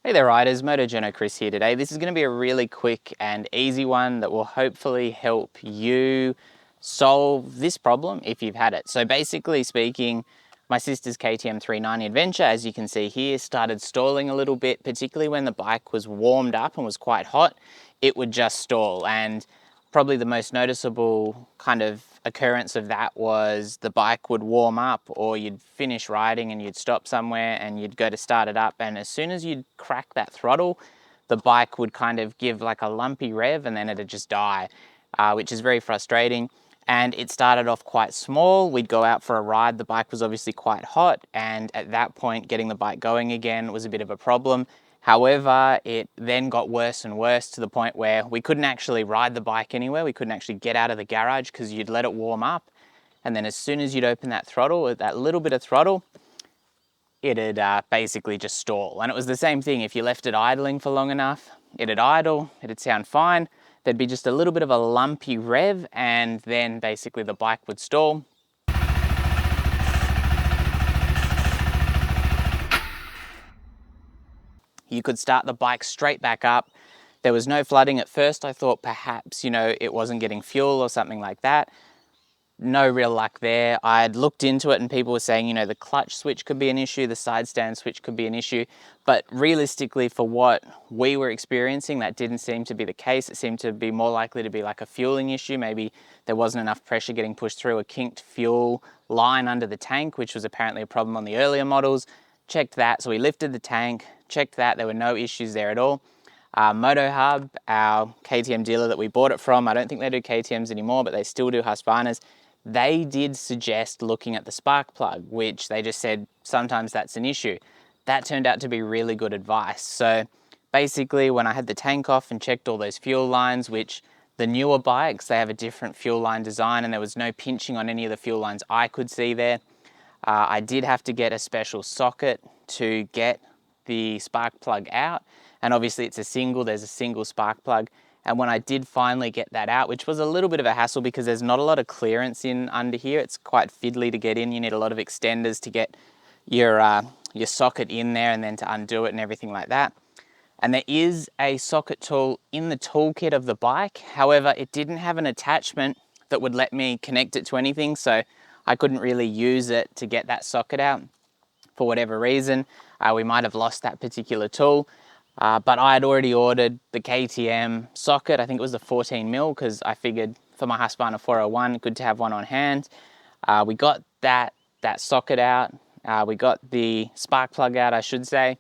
Hey there riders, Moto Journo Kris here today. This is going to be a really quick and easy one that will hopefully help you solve this problem if you've had it. So basically speaking, my sister's KTM 390 Adventure, as you can see here, started stalling a little bit, particularly when the bike was warmed up and was quite hot. It would just stall, and probably the most noticeable kind of occurrence of that was the bike would warm up, or you'd finish riding and you'd stop somewhere and you'd go to start it up, and as soon as you'd crack that throttle, the bike would kind of give like a lumpy rev and then it'd just die, which is very frustrating. And it started off quite small. We'd go out for a ride. The bike was obviously quite hot, and at that point getting the bike going again was a bit of a problem. However, it then got worse and worse to the point where we couldn't actually ride the bike anywhere. We couldn't actually get out of the garage because you'd let it warm up. And then as soon as you'd open that throttle, that little bit of throttle, it'd basically just stall. And it was the same thing. If you left it idling for long enough, it'd idle, it'd sound fine. There'd be just a little bit of a lumpy rev, and then basically the bike would stall. You could start the bike straight back up. There was no flooding at first. I thought perhaps, it wasn't getting fuel or something like that. No real luck there. I'd looked into it and people were saying, the clutch switch could be an issue, the side stand switch could be an issue. But realistically, for what we were experiencing, that didn't seem to be the case. It seemed to be more likely to be like a fueling issue. Maybe there wasn't enough pressure getting pushed through a kinked fuel line under the tank, which was apparently a problem on the earlier models. Checked that, so we lifted the tank, checked that, there were no issues there at all. Moto Hub, our KTM dealer that we bought it from, I don't think they do KTMs anymore, but they still do Husqvarnas. They did suggest looking at the spark plug, which they just said sometimes that's an issue. That turned out to be really good advice. So basically when I had the tank off and checked all those fuel lines, which the newer bikes, they have a different fuel line design, and there was no pinching on any of the fuel lines I could see there. I did have to get a special socket to get the spark plug out, and obviously it's there's a single spark plug. And when I did finally get that out, which was a little bit of a hassle because there's not a lot of clearance in under here, it's quite fiddly to get in. You need a lot of extenders to get your socket in there and then to undo it and everything like that. And there is a socket tool in the toolkit of the bike. However, it didn't have an attachment that would let me connect it to anything, so I couldn't really use it to get that socket out for whatever reason. We might have lost that particular tool, but I had already ordered the KTM socket. I think it was the 14mm, because I figured for my Husqvarna 401, good to have one on hand. We got that socket out. We got the spark plug out, I should say,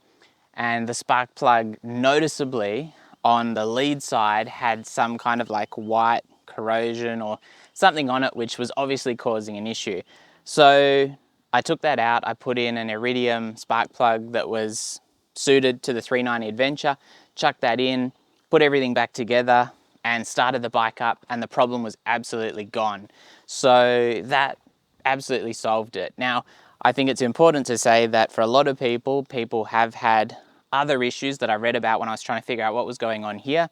and the spark plug noticeably on the lead side had some kind of like white corrosion or something on it, which was obviously causing an issue. So I took that out, I put in an iridium spark plug that was suited to the 390 Adventure, chucked that in, put everything back together and started the bike up, and the problem was absolutely gone. So that absolutely solved it. Now, I think it's important to say that for a lot of people have had other issues that I read about when I was trying to figure out what was going on here.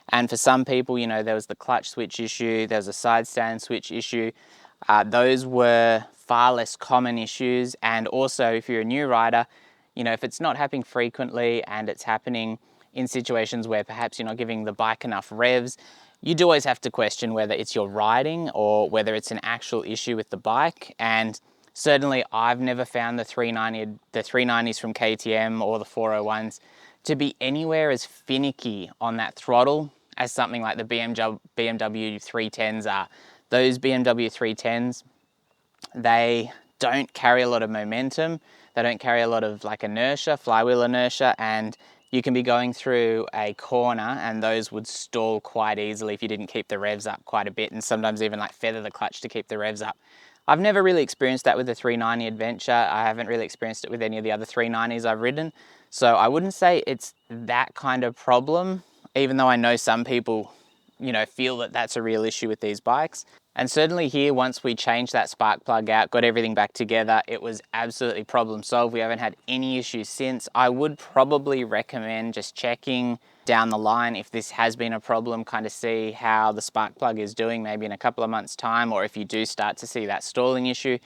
And for some people, there was the clutch switch issue, there was a side stand switch issue. Those were far less common issues. And also, if you're a new rider, if it's not happening frequently and it's happening in situations where perhaps you're not giving the bike enough revs, you do always have to question whether it's your riding or whether it's an actual issue with the bike. And certainly I've never found the 390s from KTM or the 401s to be anywhere as finicky on that throttle as something like the BMW 310s are. Those BMW 310s, they don't carry a lot of momentum. They don't carry a lot of like inertia, flywheel inertia, and you can be going through a corner and those would stall quite easily if you didn't keep the revs up quite a bit, and sometimes even like feather the clutch to keep the revs up. I've never really experienced that with the 390 Adventure. I haven't really experienced it with any of the other 390s I've ridden. So I wouldn't say it's that kind of problem, even though I know some people, feel that that's a real issue with these bikes. And certainly here, once we changed that spark plug out, got everything back together, it was absolutely problem solved. We haven't had any issues since. I would probably recommend just checking down the line if this has been a problem, kind of see how the spark plug is doing maybe in a couple of months' time, or if you do start to see that stalling issue.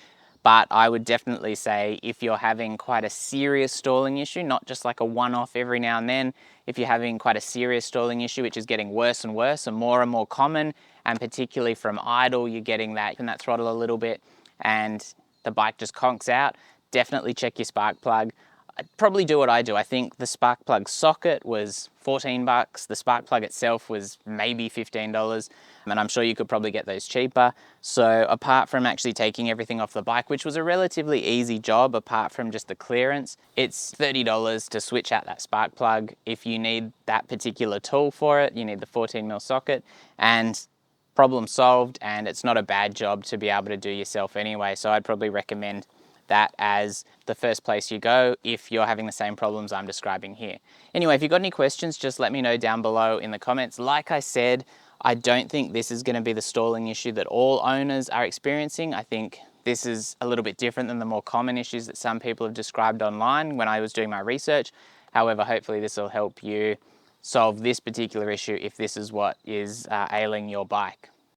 But I would definitely say if you're having quite a serious stalling issue, not just like a one-off every now and then, if you're having quite a serious stalling issue, which is getting worse and worse and more common, and particularly from idle, you're getting that in that throttle a little bit and the bike just conks out, definitely check your spark plug. I'd probably do what I do. I think the spark plug socket was 14 bucks. The spark plug itself was maybe $15. And I'm sure you could probably get those cheaper. So apart from actually taking everything off the bike, which was a relatively easy job, apart from just the clearance, it's $30 to switch out that spark plug. If you need that particular tool for it, you need the 14mm socket, and problem solved. And it's not a bad job to be able to do yourself anyway. So I'd probably recommend that as the first place you go if you're having the same problems I'm describing here. Anyway, if you've got any questions, just let me know down below in the comments. Like I said, I don't think this is going to be the stalling issue that all owners are experiencing. I think this is a little bit different than the more common issues that some people have described online when I was doing my research. However, hopefully this will help you solve this particular issue if this is what is ailing your bike.